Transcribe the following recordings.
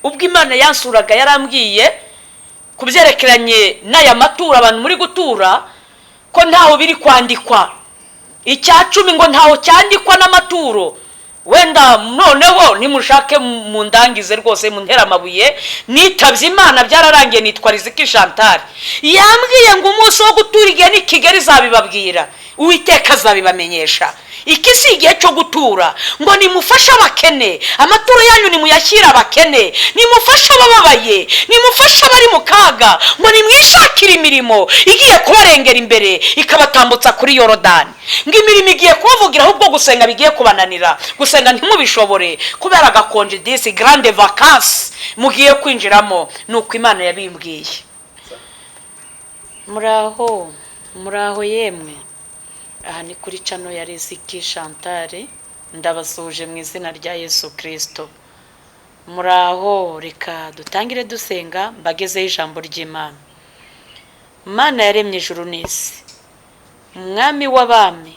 ubwo Imana yansuraga yarambwiye kubyerekeranye n'aya matura abantu muri gutura ko ntaho biri kwandikwa. Icya 10 ngo ntaho cyandikwa n'amaturo. Wenda noneho nimushake mu ndangize rwose mu ntera amabuye nitavye Imana byararangiye nitwa Riziki Chantal. Yambwiye ngo umunsi wo gutura igihe ni Kigali zabibabwira, Uwiteka azabibamenyesha. Iki si igihe cyo gutura, ngo nimufashe abakene, amaturo yanyu nimuyashyira abakene, nimufashe abababaye, nimufashe abari mu kaga, ngo nimwishakire imirimo igiye kubarengera imbere ikabatambutsa kuri Yorodani. Ngo imirimo igiye kubavugira ahubwo gusenga bigiye kubananira, gusenga ntimubishobore kubera gakonje disi grande vacances mugiye kwinjiramo. Nuko Imana yabimbwiye. Muraho yemwe. Aha ni kuri channel ya Riziki Chantal, ndabasuje mu izina rya Yesu Kristo. Muraho, reka dutangire dusenga mbagezeho ijambo ry'Imana. Imana yaremye ijuru n'isi, Umwami w'abami,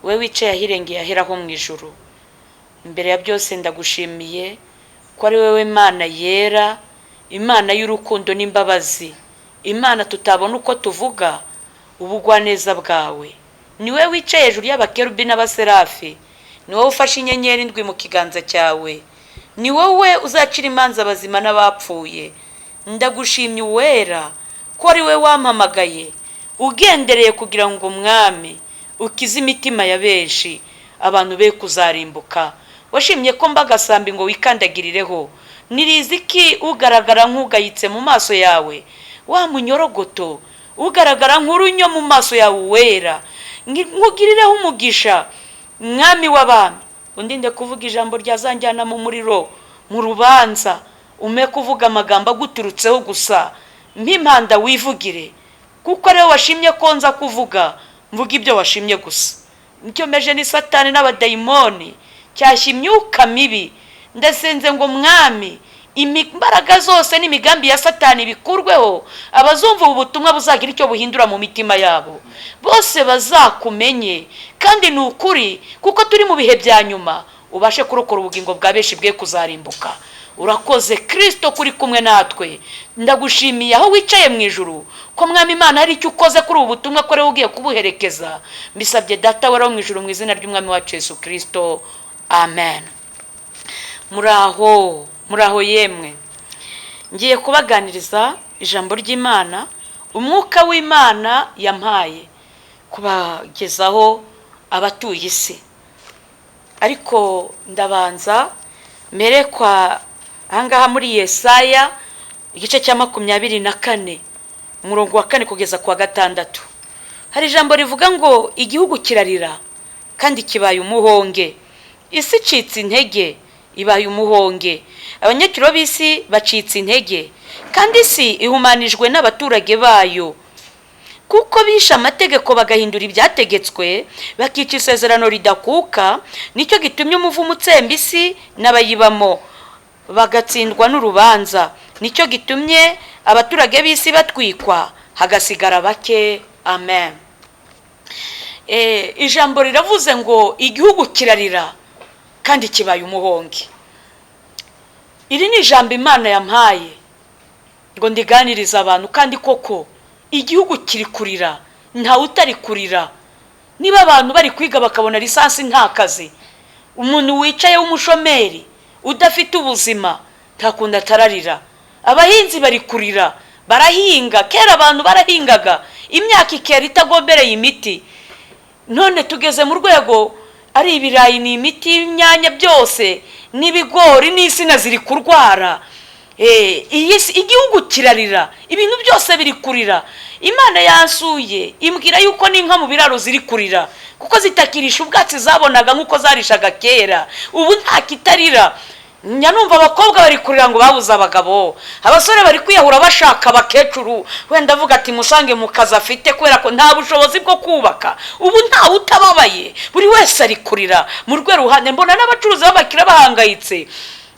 we wicaye ahirengeye aheraho mu ijuru. Imbere ya byose ndagushimiye ko ari wewe Imana yera, Imana y'urukundo n'imbabazi, Imana tutabona uko tuvuga ubugwaneza bwawe. Niwe wicaye hejuru y'abakerubi n'abaserafi, niwe ufashe inyenyeri 7 mu kiganza cyawe, ni wowe uzacira imanza abazima n'abapfuye. Ndagushimye uwera ko ari we wampamagaye ugendereye kugira ngo Mwami ukize imitima ya benshi, abantu be kuzarimbuka. Washimye ko mbagasambi ngo wikandagirireho. Ni Riziki ugaragara nk'ugayitse mu maso yawe, wa munyorogoto ugaragara nk'urunyo mu maso yawe wera. Nkugirireho umugisha Mwami w'abami, undinde kuvuga ijambo ryazanjyana mu muriro mu rubanza, ume kuvuga amagambo aguturutseho gusa. Mpimpanda wivugire, kuko rero washimye ko nza kuvuga, mvuga ibyo washimye gusa. Nicyo meje ni Satani n'abadayimoni cyashya imyuka mibi. Ndasenze ngo Mwami imbaraga zose n'imigambi ya Satani bikurweho, abazumva ubutumwa buzagira icyo buhindura mu mitima yabo, bose bazakumenye kandi ni ukuri, kuko turi mu bihe bya nyuma. Ubashe kurokora ubugingo bwa benshi bwe kuzarimbuka. Urakoze Kristo kuri kumwe natwe. Ndagushimiye aho wicaye mu ijuru ko Mwami Imana hari icyo ukoze kuri ubu butumwa ko rero ugiye kubuherekeza. Mbisabye Data wera mu ijuru mu izina ry'Umwami wacu Yesu Kristo, amen. Muraho yemwe. Ngiye kubaganiriza ijambo ry'Imana umwuka w'Imana yampaye kubagezaho abatuye isi. Ariko ndabanza mere kwa ahangaha muri Yesaya igice cya 24 umurongo wa 4 kugeza kwa 6. Hari ijambo rivuga ngo igihugu kirarira kandi kibaye umuhonge, isi citse intege ibaye umuhonge, abanyakiro b'isi bacitse intege, kandi isi ihumanijwe n'abaturage bayo, kuko bisha amategeko bagahindura ibyategetswe, bakica isezerano ridakuka. Nicyo gitumye umuvumo utsemba isi n'abayibamo bagatsindwa n'urubanza. Nicyo gitumye abaturage b'isi batwikwa hagasigara bake. Amen. Ijambo riravuze ngo igihugu kirarira kandi kibaye umuhonge. Iri ni ijambo Imana yampaye ngo ndiganiriza abantu, kandi koko igihugu kiri kurira, nta utari kurira. Niba abantu bari kwiga bakabona lisansi nta kazi, umuntu wicaye w'umushomeri udafite ubuzima ntakunda atararira. Abahinzi bari kurira, barahinga. Kera abantu barahingaga imyaka ikera itagombereye imiti, none tugeze mu rwego ari ibirayi ni imiti, imyanya byose n'ibigori n'isina ziri kurwara. Igihugu kirarira, ibintu byose biri kurira. Imana yansuye imbwira yuko n'inka mu biraro ziri kurira, kuko zitakirisha ubwatsi zabonaga nk'uko zarishaga kera. Ubu nta kitarira. Nyanumva abakobwa bari kurira ngo babuze abagabo, abasore bari kwiyahura bashaka abakecuru, wenda avuga ati musange mu kazi afite kubera ko nta bushobozi bwo kubaka. Ubu nta utababaye, buri wese ari kurira mu rwe ruhande. Mbona n'abacuruzi b'abakira bahangayitse,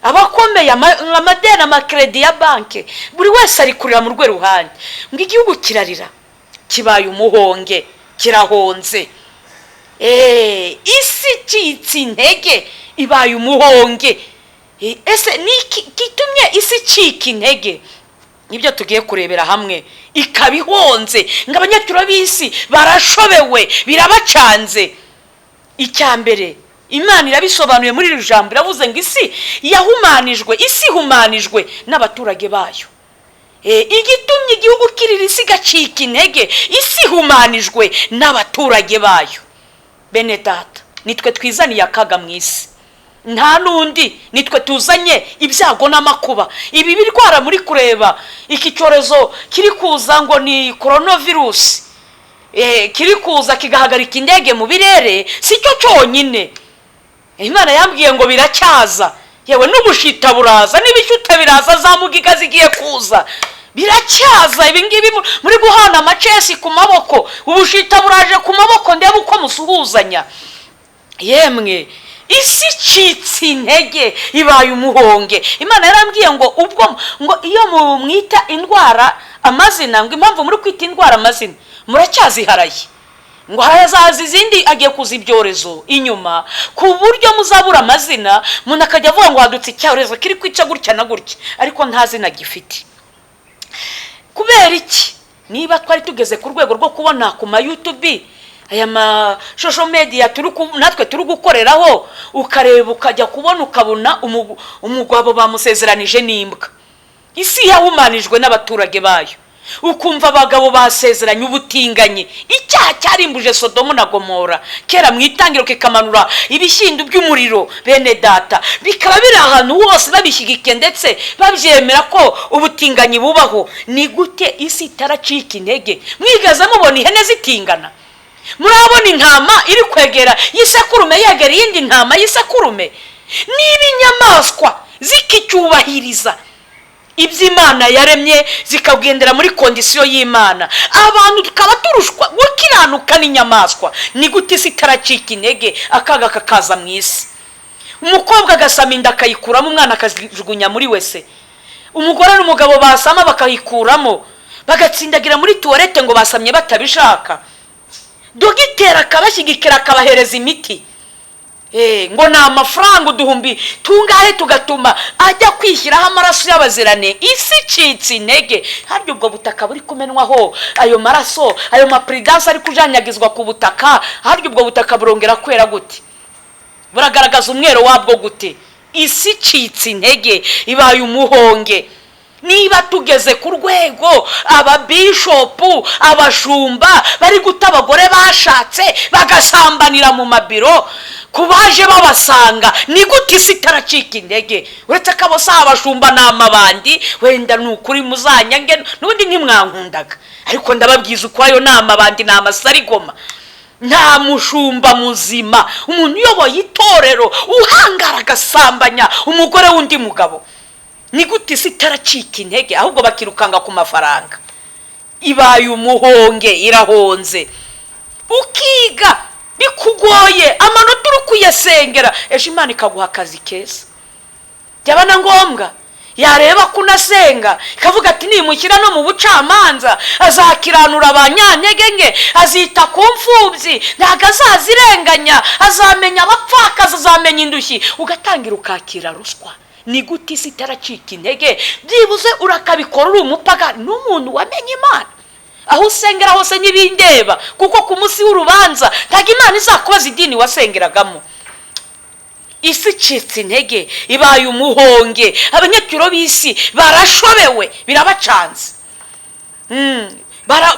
abakomeye amadeni amakredi ya banke, buri wese ari kurira mu rwe ruhande. Ngo igihugu kirarira kibaye umuhonge, kirahonze. Isi citse intege ibaye umuhonge. ese niki gitumye isi icika intege? Nibyo tugiye kurebera hamwe. Ikabihonze ngo abanyacyuro b'isi barashobewe, birabacanze. Icyambere Imana irabisobanuye muri iri jambo, iravuze ngo isi yahumanijwe, isi humanijwe n'abaturage bayo. Igitumye igihugu kirira isi gacika intege, isi humanijwe n'abaturage bayo. Bene data, nitwe twizaniye akaga mu isi, nta nundi. Nitwe tuzanye ibyago n'amakuba. Ibi birwara muri kureba, iki cyorezo kiri kuza ngo ni coronavirus, kiri kuza kigahagarika indege mu birere, si cyo cyonyine. Imana yambwiye ngo biracyaza, yewe n'ubushita buraza, n'ibishyuta biraza, za mugiga zigiye kuza, biracyaza. Ibi ngibi muri guhana amacesi ku maboko, ubushita buraje ku maboko, ndebe uko musuhuzanya. Yemwe isi icitse intege, ibaye umuhonge. Imana yarambwiye ngo ubwo ngo iyo mwita indwara amazina, ngo impamvu muri kwita indwara amazina muracyaziharaye, ngo hazaza izindi agiye kuza ibyorezo inyuma, ku buryo muzabura amazina. Umuntu akajya avuga ngo hadutse icyorezo kiri kwica gutya na gutya, ariko nta zina gifite. Kubera iki? Niba twari tugeze ku rwego rwo kubona ku ma YouTube, aya ma social media natwe turi gukoreraho, ukareba ukajya kubona ukabona umugabo bamusezeranije n'imbwa. Isi yahumanijwe n'abaturage bayo, ukumva abagabo basezeranye ubutinganyi. Icyaha cyarimbuje Sodomu na Gomora kera mu itangiro, kikamanura ibishyindu by'umuriro. Bene data, bikaba biri ahantu hose babishyigikiye ndetse babyemera ko ubutinganyi bubaho. Ni gute isi itaracika intege? Mwigeze mubona ihene zitingana? Murabona intama iri kwegera y'isekurume yegera iyindi ntama y'isekurume? Niba inyamaswa zikicyubahiriza iby'Imana yaremye, zikagendera muri kondisiyo y'Imana, abantu tukaba turushwa gukiranuka n'inyamaswa, ni gute isi itaracika intege? Akaga kakaza mu isi. Umukobwa agasama inda akayikuramo, umwana akazijugunya muri wese. Umugore n'umugabo basama bakayikuramo, bagatsindagira muri tuwarete ngo basamye batabishaka. Dogiteri akabashyigikira, akabahereza imiti. Ngo ni amafaranga uduhumbi tungahe tugatuma ajya kwishyiraho amaraso y'abazirane. Isi icitse intege. Harya ubwo butaka buri kumenwaho ayo maraso, ayo mapridanse ari kujanyagizwa ku butaka, harya ubwo butaka burongera kwera gute? Buragaragaza umwero wabwo gute? Isi icitse intege, ibaye umuhonge. Niba tugeze ku rwego ababishopu, abashumba bari guta abagore bashatse bagasambanira mu mabiro, kubaje babasanga, ni gute isi itaracika intege? Uretse ko abo si abashumba n'amabandi, wenda ni ukuri muzanyange n'ubundi ntimwankundaga, ariko ndababwiza uko ayo n'amabandi n'amasarigoma. Nta mushumba muzima, umuntu uyoboye itorero uhangara agasambanya umugore w'undi mugabo. Ni gute isi itaracika intege, ahubwo bakirukanga ku mafaranga? Ibaye umuhonge, irahonze. Ukiga bikugoye, amanota uri kuyasengera, ejo Imana ikaguha akazi keza. Byaba na ngombwa yareba kunasenga ikavuga ati nimushyira no mu bucamanza, azakiranura abanyantege, azita ku mfubyi, ntago azazirenganya, azamenya abapfakazi, azamenya indushyi, ugatangira ukakira ruswa. Ni gute isi itaracika intege? Byibuze urakabikora uri umupagani n'umuntu wamenye Imana. Aho usengera hose n'ibindeba, kuko ku munsi w'urubanza ntago Imana izakubaza idini wasengeragamo. Isi icitse intege, ibaye umuhonge. Abanyacyuro b'isi barashobewe, birabacanze.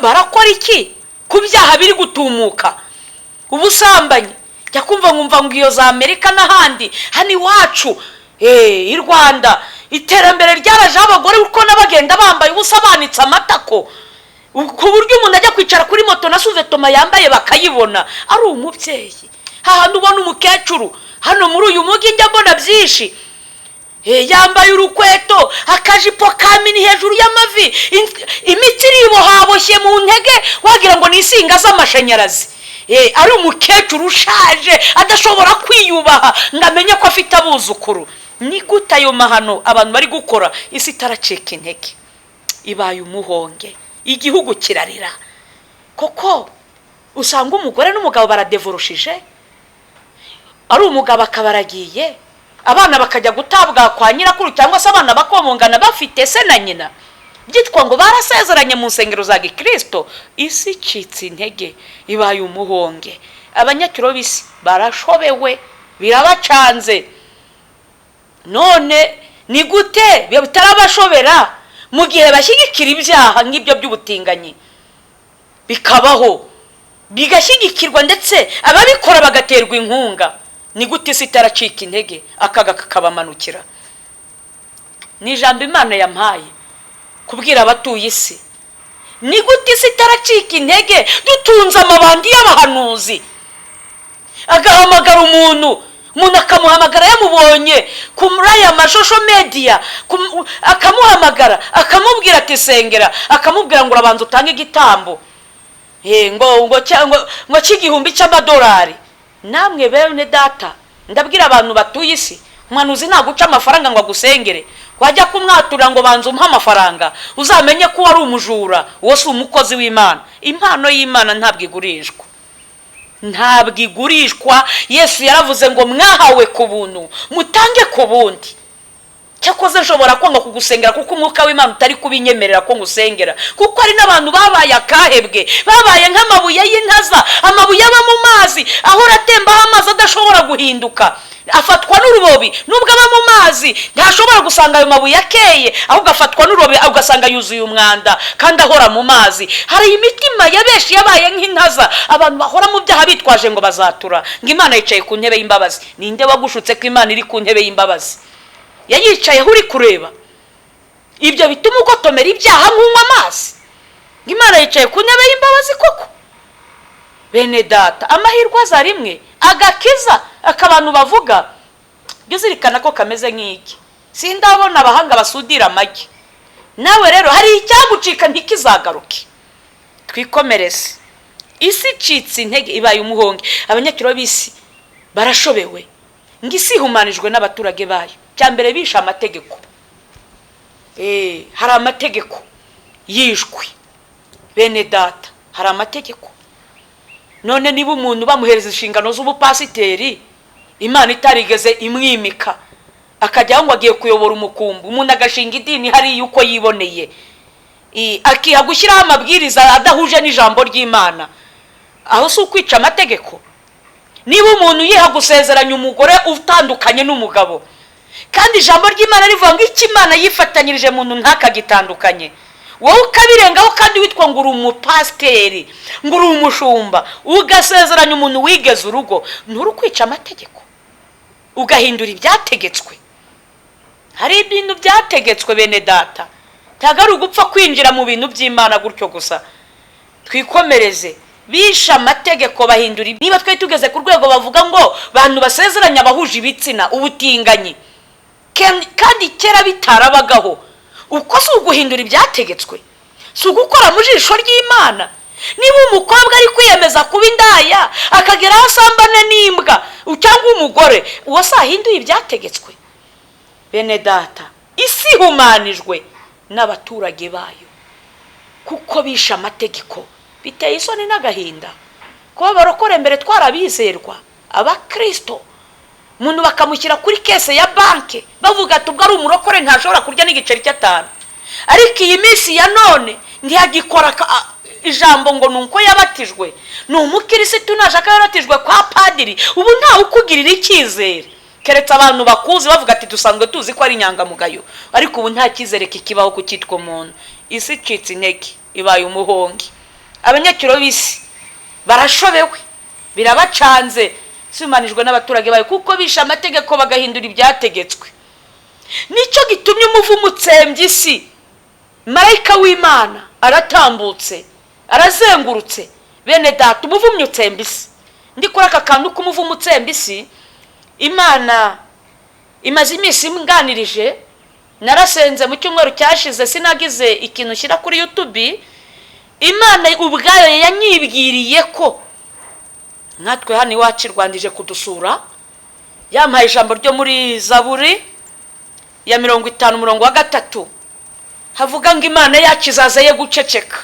Barakora iki ku byaha biri gutumuka? Ubusambanyi. Jya kumva nkumva ngo iyo za Amerika n'ahandi, hano iwacu i Rwanda iterambere ryaraje, abagore uko nabagenda bambaye ubusa banitse amatako, ku buryo umuntu ajya kwicara kuri moto na suvetoma yambaye bakayibona ari umubyeyi. Hahandi ubona umukecuru hano muri uyu mujyi njya mbona byinshi, yambaye urukweto, akajipo kamini hejuru y'amavi, imitsi iribohaboshye mu ntege wagira ngo ni insinga z'amashanyarazi. Ari umukecuru ushaje adashobora kwiyubaha ngo amenye ko afite abuzukuru. Ni gute ayo mahano abantu bari gukora? Isi itaracika intege, ibaye umuhonge. Igihugu kirarira koko. Usanga umugore n'umugabo baradevorushije, ari umugabo akabaragiye abana bakajya gutabwa kwa nyirakuru cyangwa se abana bakomongana bafite se na nyina, byitwa ngo barasezeranye mu nsengero za Gikristo. Isi icitse intege, ibaye umuhonge. Abanyakiro b'isi barashobewe, birabacanze. None ni gute bitarabashobera mu gihe bashyigikira ibyaha nk'ibyo by'ubutinganyi bikabaho bigashyigikirwa ndetse ababikora bagaterwa inkunga? Ni gute isi itaracika intege akaga kakabamanukira? Ni ijambo Imana yampaye kubwira abatuye isi. Ni gute isi itaracika intege dutunze amabandi y'abahanuzi, agahamagara umuntu akamuhamagara yamubonye kuri aya mashosho media, akamuhamagara akamubwira ati sengera, akamubwira ngo urabanza utange igitambo ngo cy'igihumbi cy'amadolari. Namwe bene data, ndabwira abantu batuye isi, umuhanuzi ntaguca amafaranga ngo agusengere. Wajya kumwatura ngo banza umuha amafaranga, uzamenye ko wari umujura, uwo si umukozi w'Imana. Impano y'Imana ntabwo igurishwa, ntabwo igurishwa. Yesu yaravuze ngo mwahawe ku buntu mutange ku bundi. Cyakoze nshobora kwanga kugusengera kuko umwuka w'Imana utari kubinyemerera ko ngusengera, kuko ari n'abantu babaye akahebwe, babaye nk'amabuye y'intaza, amabuye aba mu mazi ahora atembaho amazi adashobora guhinduka, afatwa n'urubobi. Nubwo aba mu mazi ntashobora gusanga ayo mabuye akeye, ahubwo afatwa n'urubobi ugasanga yuzuye umwanda kandi ahora mu mazi. Hari imitima ya benshi yabaye nk'intaza, abantu bahora mu byaha bitwaje ngo bazatura, ngo Imana yicaye ku ntebe y'imbabazi. Ninde wagushutse ko Imana iri ku ntebe y'imbabazi? Yayicaye uri kureba. Ibyo bituma ugotomera ibyaha nk'unywa amazi. Imana yicaye ku ntebe y'imbabazi koko? Bene data, amahirwe aza rimwe, agakiza akabantu bavuga. Byo zirikana ko kameze nk'iki. Sindabona abahanga basudira amagi. Nawe rero hari icyagucika ntikizagaruke. Twikomereze. Isi icitse intege, ibaye umuhonge. Abanyakiro b'isi barashobewe, ngisi ihumanijwe n'abaturage bayo. Cyambere bisha amategeko. Hari amategeko yishwe. Bene data, hari amategeko. None niba umuntu bamuhereza inshingano z'ubupasiteri, Imana itarigeze imwimika, akajya ngo agiye kuyobora umukumbu, umuntu agashinga idini hari yuko yiboneye, akiha gushyiraho amabwiriza adahuje n'ijambo ry'Imana, aho si ukwica amategeko? Niba umuntu yiha gusezeranya umugore utandukanye n'umugabo, kandi ijambo ry'Imana rivuga ngo iki Imana yifatanyirije umuntu ntakagitandukanye, wowe ukabirengaho kandi witwa ngo uri umupasiteri, ngo uri umushumba, ugasezeranya umuntu wigeze urugo, nturi kwica amategeko, ugahindura ibyategetswe. Hari ibintu byategetswe bene data, tagaru ugupfa kwinjira mu bintu by'Imana gutyo gusa. Twikomereze. Bisha amategeko bahindura. Niba twe tugeze ku rwego bavuga ngo bantu basezeranya abahuje ibitsina ubutinganyi, kandi kera bitarabagaho, uko si uguhindura ibyategetswe, si ugukora mu jisho ry'Imana. Niba umukobwa ari kwiyemeza kuba indaya akagera aho asambana n'imbwa cyangwa umugore, uwo si ahinduye ibyategetswe. Bene data, isi humanijwe n'abaturage bayo kuko bisha amategeko. Biteye isoni n'agahinda kuba barokore mbere twarabizerwa abakristo, umuntu bakamushyira kuri kese ya banke bavuga ati ubwo ari umurokore ntashobora kurya n'igiceri cy'atanu. Ariko iyi minsi ya none ntiyagikora ijambo ngo nuko yabatijwe, ni umukirisitu nashaka yaratijwe kwa padiri, ubu ntawe ukugirira icyizere keretse abantu bakuzi bavuga ati dusanzwe tuzi ko ari inyangamugayo, ariko ubu nta cyizere kikibaho ku cyitwa umuntu. Isi icitse intege, ibaye umuhonge. Abanyakiro b'isi barashobewe, birabacanze, simanijwe n'abaturage bayo kuko bisha amategeko bagahindura ibyategetswe. Nicyo gitumye umuvumo utsembye isi. Marayika w'Imana aratambutse, arazengurutse. Bene data, umuvumo utsembye isi. Ndi kuri aka kantu k'umuvumo utsembye isi, Imana imaze iminsi imganirije. Narasenze mu cyumweru cyashize, sinagize ikintu shyira kuri YouTube. Imana ubwayo yanyibwiriye ko natwe hano iwacu Rwandije kudusura, yampaye ijambo ryo muri Zaburi ya 50:3 havuga ngo Imana yacu izazaye guceceka.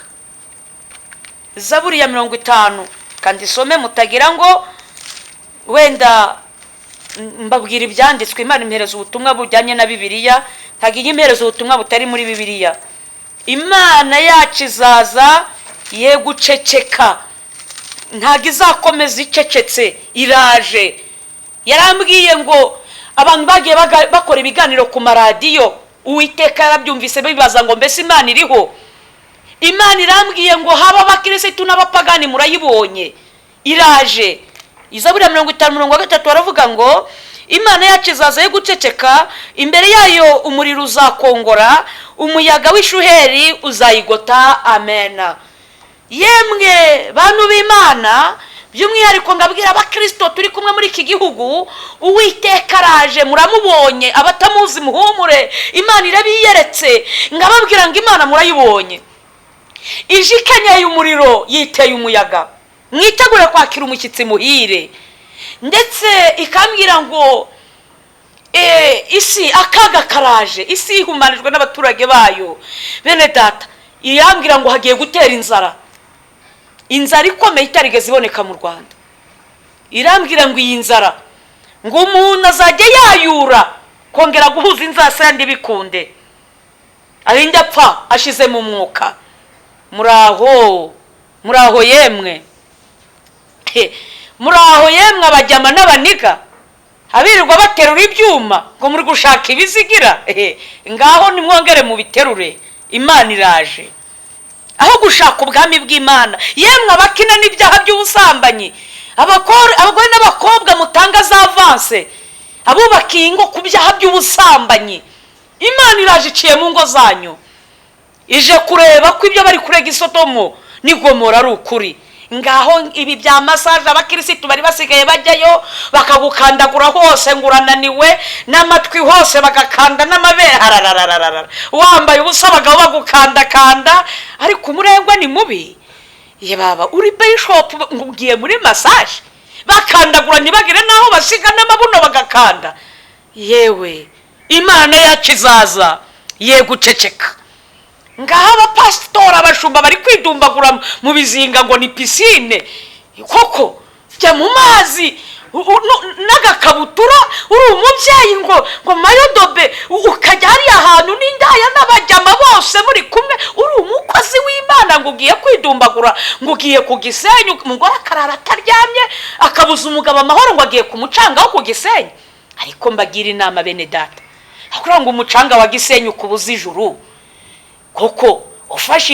Zaburi ya 50, kandi some mutagira ngo wenda mbabwira ibyanditswe. Imana impereza ubutumwa bujyanye na Bibiliya, ntabwo ijya impereza ubutumwa butari muri Bibiliya. Imana yacu izaza ye guceceka, ntabwo izakomeza icecetse, iraje. Yarambwiye ngo abantu bagiye bakora ibiganiro ku maradiyo, Uwiteka yarabyumvise bibaza ngo mbese Imana iriho. Imana irambwiye ngo haba abakirisitu n'abapagani murayibonye, iraje. Izaburi ya 50:3 baravuga ngo Imana yacu izaza yo guceceka, imbere yayo umuriro uzakongora, umuyaga w'ishuheri uzayigota. Amena. Yemwe bantu b'Imana, by'umwihariko ngabwira abakristo turi kumwe muri iki gihugu, Uwiteka araje, muramubonye. Abatamuzi muhumure, Imana irabiyeretse. Ngababwira ngo Imana murayibonye, ije ikenyeye umuriro, yiteye umuyaga. Mwitegure kwakira umushyitsi muhire. Ndetse ikambwira ngo isi akaga karaje, isi ihumanijwe n'abaturage bayo. Bene data, irambwira ngo hagiye gutera inzara, inzara ikomeye itarigeze iboneka mu Rwanda. Irambwira ngo iyi nzara, ngo umuntu azajya yayura kongera guhuza inzara ndi bikunde, arinde apfa ashize mu mwuka. Muraho yemwe, muraho yemwe abajyama n'abaniga, abirirwa baterura ibyuma ngo muri gushaka ibizigira. Ngaho nimwongere mu biterure, Imana iraje. Aho gushaka ubwami bw'Imana, yemwe abakina n'ibyaha by'ubusambanyi, abagore n'abakobwa mutanga za avance, abubakiye ingo ku byaha by'ubusambanyi, Imana iraje iciye mu ngo zanyu, ije kureba ko ibyo bari kurega i Sodomo n'i Gomora ari ukuri. Ngaho ibi bya massage abakirisitu bari basigaye bajyayo bakagukandagura hose, ngurananiwe n'amatwi hose bagakanda n'amabere, wambaye ubusa abagabo bagukandakanda, ariko umurengwa ni mubi. Ye baba, uri bishop ngugiye muri massage, bakandagura ntibagire naho basiga n'amabuno bagakanda. Yewe Imana yacu izaza ye guceceka. Ngaho abapasitora abashumba bari kwidumbagura mu bizinga ngo ni pisine. Koko jya mu mazi n'agakabutura, uri umubyeyi ngo mayodobe, ukajya hariya ahantu n'indaya n'abajyama bose muri kumwe, uri umukozi w'Imana ngo ugiye kwidumbagura, ngo ugiye ku Gisenyi. Umugore akarara ataryamye, akabuza umugabo amahoro ngo agiye ku mucanga wo ku Gisenyi. Ariko mbagira inama bene data, akura ngo umucanga wa Gisenyi ukubuza ijuru. Koko ufashe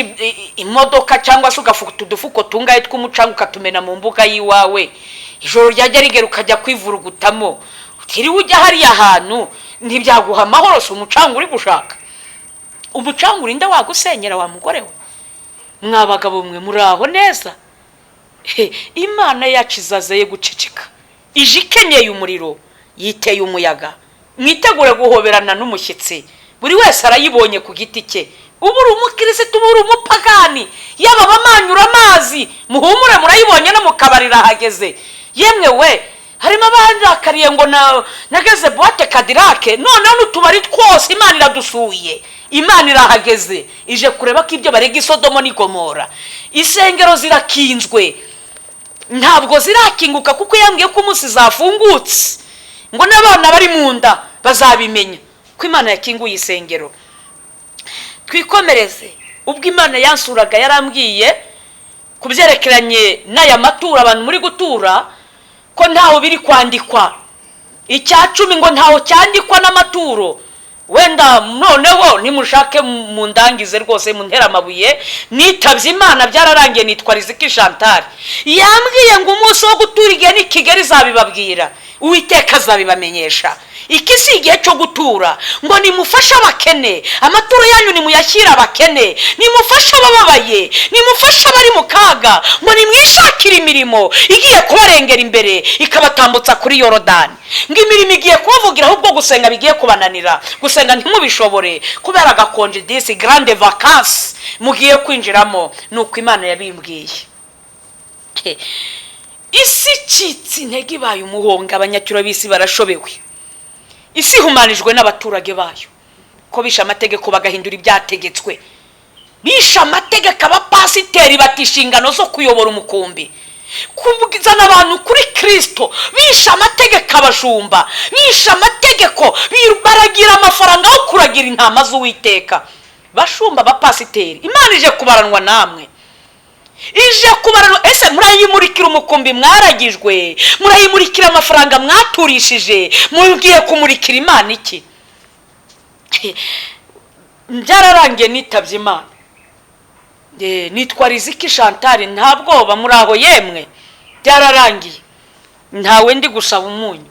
imodoka cyangwa se ugafuta udufuko tungaye tw'umucanga ukatumena mu mbuga yiwawe, ijoro ryajya rigera ukajya kwivurugutamo, utiriwe ujya hariya ahantu, ntibyaguha amahoro. Si umucanga uri gushaka, umucanga urinda wagusenyera wa mugore we. Mwabagabo mwe muraho neza. Imana yacu izaza ye guceceka, ije ikenyeye umuriro, yiteye umuyaga. Mwitegure guhoberana n'umushyitsi, buri wese arayibonye ku giti cye. Uburi umukirisitu, uburi umupagani, yaba bamanyura amazi, muhumure murayibonye no mukabarira hageze. Yemwe we, harimo abandakariye ngo nageze boîte Cadillac, none n'utubari twose Imana iradusuye. Imana irahageze, ije kureba ko ibyo barega i Sodomo n'i Gomora. Isengero zirakinzwe, ntabwo zirakinguka, kuko yambwiye ko umunsi zafungutse, ngo n'abana bari mu nda bazabimenya ko Imana yakinguye isengero. Twikomereze. Ubwo Imana yansuraga yarambwiye kubyerekeranye n'aya matura abantu muri gutura, ko ntaho biri kwandikwa. Icya 10 ngo ntaho cyandikwa n'amaturo. Wenda noneho nimushake mu ndangize rwose mu ntera amabuye, nitabye Imana byararangiye, nitwa Riziki Chantal. Yambwiye ngo umunsi wo gutura igihe ni Kigali zabibabwira, Uwiteka azabibamenyesha. Iki si igihe cyo gutura, ngo nimufashe abakene, amaturo yanyu nimuyashyira abakene, nimufashe abababaye, nimufashe abari mu kaga, ngo nimwishakire imirimo igiye kubarengera imbere ikabatambutsa kuri Yorodani. Ngo imirimo igiye kubavugira, ahubwo gusenga bigiye kubananira. Gusenga ntimubishobore kubera gakonje disi grande vacances mugiye kwinjiramo. Nuko Imana yabimbwiye. Isi citsi intege ibaye umuhonga, abanyacyura bisi barashobewe. Isi humanijwe n'abaturage bayo, ko bisha amategeko bagahindura ibyategetswe. Bisha amategeko, abapasiteri batishingano zo kuyobora umukumbi. kuzana abantu kuri Kristo, bisha amategeko abashumba, bisha amategeko, baragira amafaranga yo kuragira intama z'Uwiteka. Bashumba bapasiteri, Imana ije kubaranwa namwe, ije kubaranwa. Ese murayimurikira umukumbi mwaragijwe, murayimurikira amafaranga mwaturishije, mugiye kumurikira Imana iki? Byararangiye nitabye Imana. Nitwa Riziki Chantal, nta bwoba muri aho yemwe, byararangiye, ntawe ndi gusaba umunyu,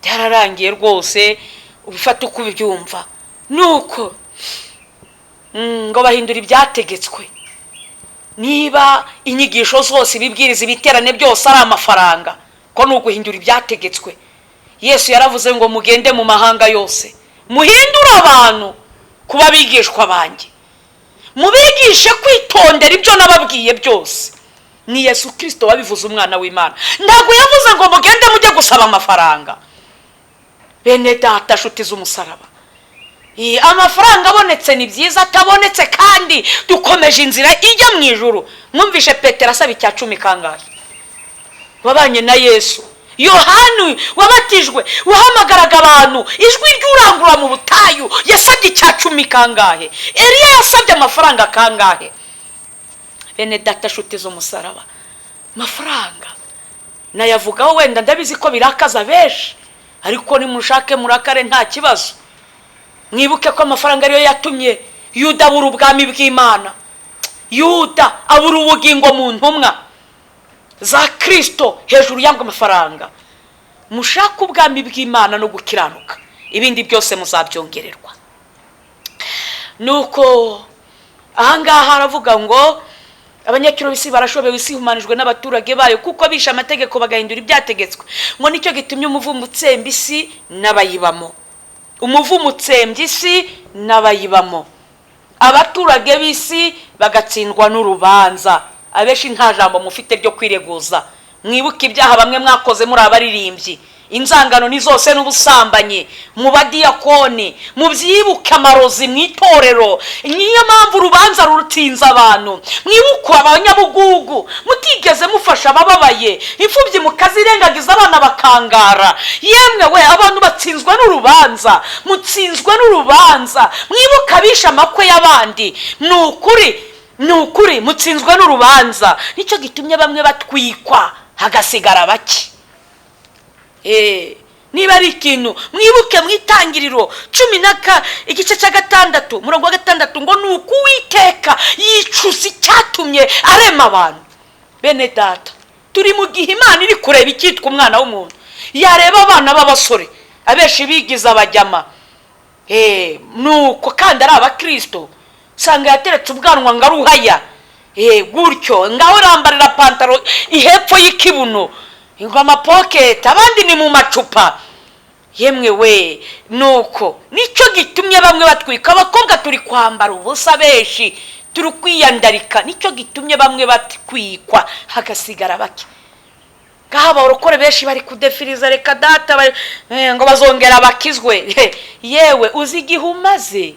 byararangiye rwose. Ubifata uko ubyumva, nuko ngo bahindura ibyategetswe. Niba inyigisho zose, ibibwiriza, ibiterane byose ari amafaranga, ko ni uguhindura ibyategetswe. Yesu yaravuze ngo mugende mu mahanga yose muhindure abantu kuba bigishwa banjye, mubigishe kwitondera ibyo nababwiye byose. Ni Yesu Kristo wabivuze, umwana w'Imana. Ntabwo yavuze ngo mugende mujye gusaba amafaranga. Bene data, nshuti z'umusaraba, amafaranga abonetse ni byiza, atabonetse kandi dukomeje inzira ijya mu ijuru. Mwumvishe Petero asaba icya 10 kangahe? Wabanye na Yesu. Yohani wabatijwe wahamagaraga abantu, ijwi ry'urangurura mu butayu, yasabye icya 10 kangahe? Eliya yasabye amafaranga kangahe? Bene data, nshuti z'umusaraba, amafaranga nayavugaho wenda ndabizi ko birakaza benshi, ariko nimushake murakare nta kibazo. Mwibuke ko amafaranga ariyo yatumye Yuda abura ubwami bw'Imana. Yuda abura ubugingo mu ntumwa za Kristo hejuru y'amwe amafaranga. Mushaka ubwami bw'Imana no gukiranuka, ibindi byose muzabyongererwa. Nuko ahangaha haravuga ngo abanyacyubahiro b'isi barashobewe, isi humanijwe n'abaturage bayo, kuko bisha amategeko bagahindura ibyategetswe. Ngo nicyo gitumye umuvumo utsemba isi n'abayibamo. Umuvumo utsembye isi n'abayibamo, abaturage b'isi bagatsindwa n'urubanza. Abeshi nta jambo mufite ryo kwireguza. Mwibuke ibyaha bamwe mwakoze muri abaririmbyi, inzangano ni zose n'ubusambanyi, mu badiyakoni, mu byibuke amarozi mu itorero. Niyo mpamvu urubanza rurutinza abantu. Mwibuke abanyabugugu, mutigeze mufasha abababaye, imfubyi mukazirengagiza abana bakangara. Yemwe we, abantu batsinzwe n'urubanza, mutsinzwe n'urubanza. Mwibuke abisha amakwe y'abandi, ni ukuri mutsinzwe n'urubanza. Nicyo gitumye bamwe batwikwa hagasigara bake. Niba ari ikintu mwibuke mu Itangiriro 10 igice cya 6 umurongo wa 6, ngo ni uko Uwiteka yicuza icyatumye arema abantu. Bene data, turi mu gihe Imana iri kureba icyitwa umwana w'umuntu. Yareba abana b'abasore abeshi bigiza abajyama, nuko kandi ari abakristo, sanga yateretse ubwanwa ngaruhaya, gutyo ngaho rambarira pantaro ihepfo y'ikibuno, ingoma pocket, abandi ni mu macupa. Yemwe we, nuko nicyo gitumye bamwe batwika. Abakobwa turi kwambara ubusa, beshi turi kwiyandarika. Nicyo gitumye bamwe batwikwa hagasigara bake. Ngaho abarokore beshi bari kudefiriza, reka data ngo bazongera bakizwe. Yewe uzi igihe umaze.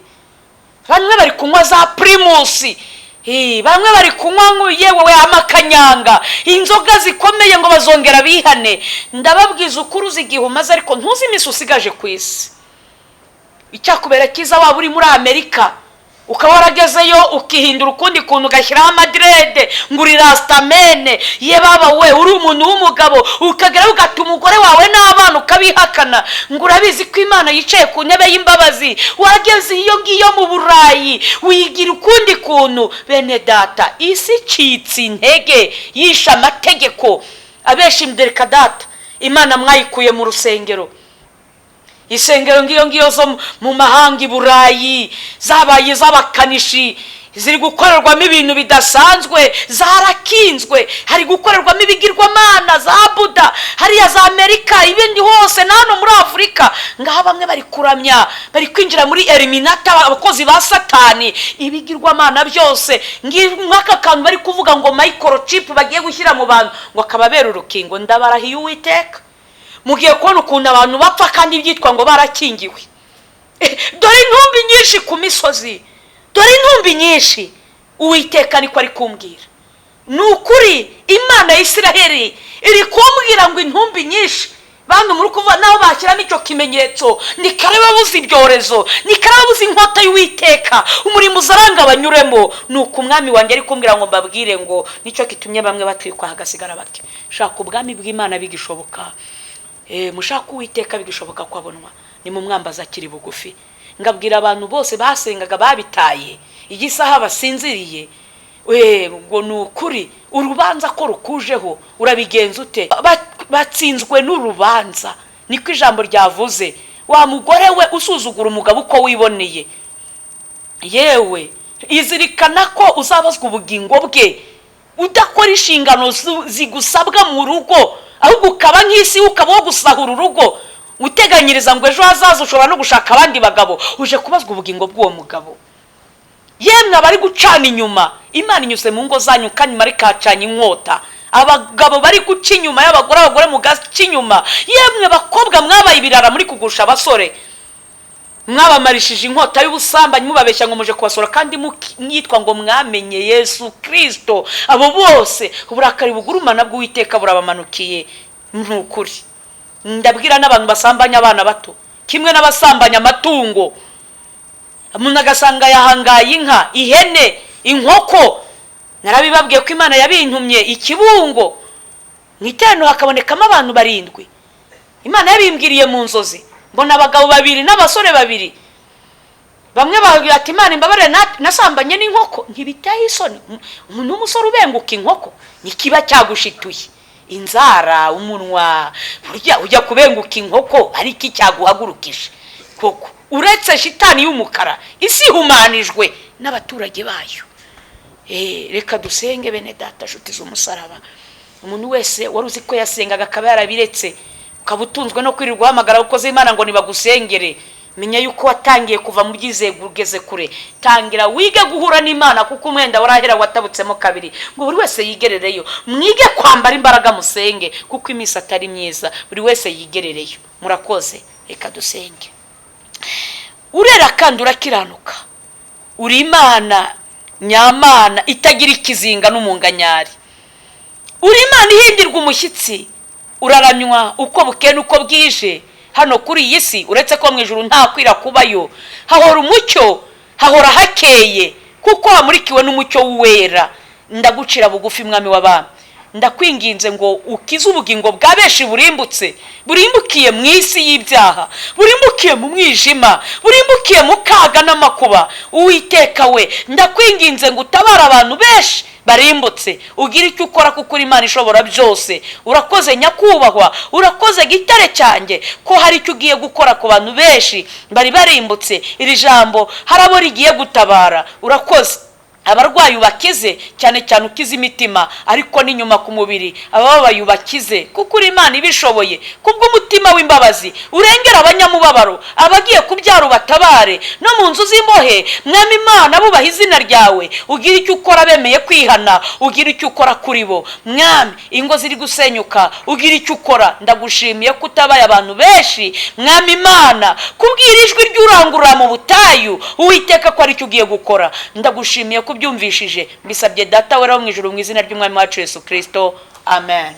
Bamwe bari kunywa za Primus, bamwe bari kunywa yewe we amakanyanga, inzoga zikomeye ngo bazongera bihane. Ndababwiza ukuri, uzi igihe umaze, ariko ntuzi imisi usigaje ku isi. Icyakubera cyiza waba uri muri Amerika, ukaba waragezeyo ukihindura ukundi kuntu, ugashyiraho amadrede ngo uri rastamene. Ye baba we, uri umuntu w'umugabo, ukagera ugata umugore wawe n'abana ukabihakana, ngo urabizi ko Imana yicaye ku ntebe y'imbabazi. Wageze iyo ngiyo mu Burayi wigira ukundi kuntu. Bene data, isi icitse intege, yisha amategeko. Abeshi mdereka data, Imana mwayikuye mu rusengero. Isengero ngiyo zo mu mahanga, i Burayi, zabaye z'abakanishi, ziri gukorerwamo ibintu bidasanzwe, zarakinzwe. Hari gukorerwamo ibigirwamana za Buda, hariya za Amerika, ibindi hose nano muri Afurika. Ngaho bamwe bari kuramya, bari kwinjira muri Eliminata, abakozi ba Satani, ibigirwamana byose. Nk'aka kantu bari kuvuga ngo microchip bagiye gushyira mu bantu ngo akababera urukingo. Ndabarahiye Uwiteka, mugiye kubona ukuntu abantu bapfa kandi byitwa ngo barakingiwe. Dore intumbi nyinshi ku misozi, dore intumbi nyinshi. Uwiteka niko ari kumbwira nukuri Imana ya Isiraheli iri kumbwira ngo intumbi nyinshi bantu muri kuva naho bashyiramo icyo kimenyetso ni kare babuze ibyorezo, ni kare babuze inkota y'Uwiteka, umurimo uzaranga banyuremo. Nuko umwami wanjye ari kumbwira ngo mbabwire ngo nicyo kitumye bamwe batwikwa hagasigara bake. Shaka ubwami bw'Imana bigishoboka, mushaka Uwiteka bigishoboka kwabonwa, ni mu mwambaza akiri bugufi. Ngabwira abantu bose basengaga babitaye igisaha basinziriye, ngo nukuri urubanza ko rukujeho urabigenza ute? Batsinzwe n'urubanza, niko ijambo ryavuze. Wa mugore we usuzugura umugabo uko wiboneye, yewe izirikana ko uzabazwa ubugingo bwe udakora inshingano zigusabwa mu rugo, ahubwo ukaba nk'isi ukaba wo gusahura urugo uteganyiriza ngo ejo hazaza ushobora no gushaka abandi bagabo, uje kubazwa ubugingo bw'uwo mugabo. Yemwe abari gucana inyuma, Imana inyuze mu ngo zanyu kandi mari kacanye inkota. Abagabo bari guca inyuma y'abagore, abagore mu gace inyuma. Yemwe bakobwa mwabaye ibirara muri kugusha abasore, mwabamarishije inkota y'ubusambanyi mubabeshya ngo muje kubasora kandi mwitwa ngo mwamenye Yesu Kristo. Abo bose uburakari bugurumana bw'Uwiteka burabamanukiye. Nukuri ndabwira n'abantu basambanya abana bato kimwe n'abasambanya amatungo. Umuntu agasanga yahangaye inka, ihene, inkoko. Narabibabwiye ko Imana yabintumye ikibungo mw'iterano hakabonekamo abantu 7. Imana yabimbwiriye mu nzozi, mbona abagabo 2 n'abasore 2. Bamwe babwira ati Imana imbabare nasambanye n'inkoko. Ntibitaye isoni umuntu w'umusore ubenguka inkoko, nikiba cyagushituye inzara umunwa, burya ujya kubenguka inkoko ari iki cyaguhagurukije koko? Uretse shitani y'umukara isi humanijwe n'abaturage bayo. Reka dusenge bene data nshuti z'umusaraba. Umuntu wese wari uzi ko yasengaga akaba yarabiretse, ukabutunzwe no kwirirwa uhamagara ukoze Imana ngo nibagusengere, menya yuko watangiye kuva mu byizego ugeze kure. Tangira wige guhura n'Imana kuko umwenda warahera watabutsemo 2. Ngo buri wese yigerereyo, mwige kwambara imbaraga musenge kuko imisi atari myiza. Buri wese yigerereyo. Murakoze, reka dusenge. Urera kandi urakiranuka, uri Imana nyamana itagira ikizinga n'umunganyari. Uri Imana ihindirwa umushyitsi, uraranywa uko bukeye uko bwije. Hano kuri iyi si uretse ko mu ijuru nta kwira kubayo, hahora umucyo, hahora hakeye kuko hamurikiwe n'umucyo w'uwera. Ndagucira bugufi mwami w'abami, ndakwinginze ngo ukize ubugingo bwa benshi burimbukiye mu isi y'ibyaha, burimbukiye mu mwijima, burimbukiye mu kaga n'amakuba. Uwiteka we, ndakwinginze ngo utabara abantu benshi barimbutse, ugira icyo ukora kuko uri Imana ishobora byose. Urakoze nyakubahwa, urakoze gitare cyanjye ko hari icyo ugiye gukora ku bantu benshi bari barimbutse. Iri jambo harabo rigiye gutabara. Urakoze abarwayi ubakize, cyane cyane ukize imitima ariko n'inyuma ku mubiri. Abababaye ubakize kuko uri Imana ibishoboye. Kubw'umutima w'imbabazi urengera abanyamubabaro, abagiye kubyara ubatabare, no mu nzu z'imbohe mwami Imana bubaha izina ryawe. Ugira icyo ukora bemeye kwihana, ugira icyo ukora kuri bo mwami. Ingo ziri gusenyuka ugira icyo ukora. Ndagushimiye ko utabaye abantu benshi mwami Imana, kubwira ijwi ry'urangurura mu butayu. Uwiteka ko ari cyo ugiye gukora. Ndagushimiye ko byumvishije, mbisabye data wera wo mu ijuru mu izina ry'umwami wacu Yesu Kristo, amen.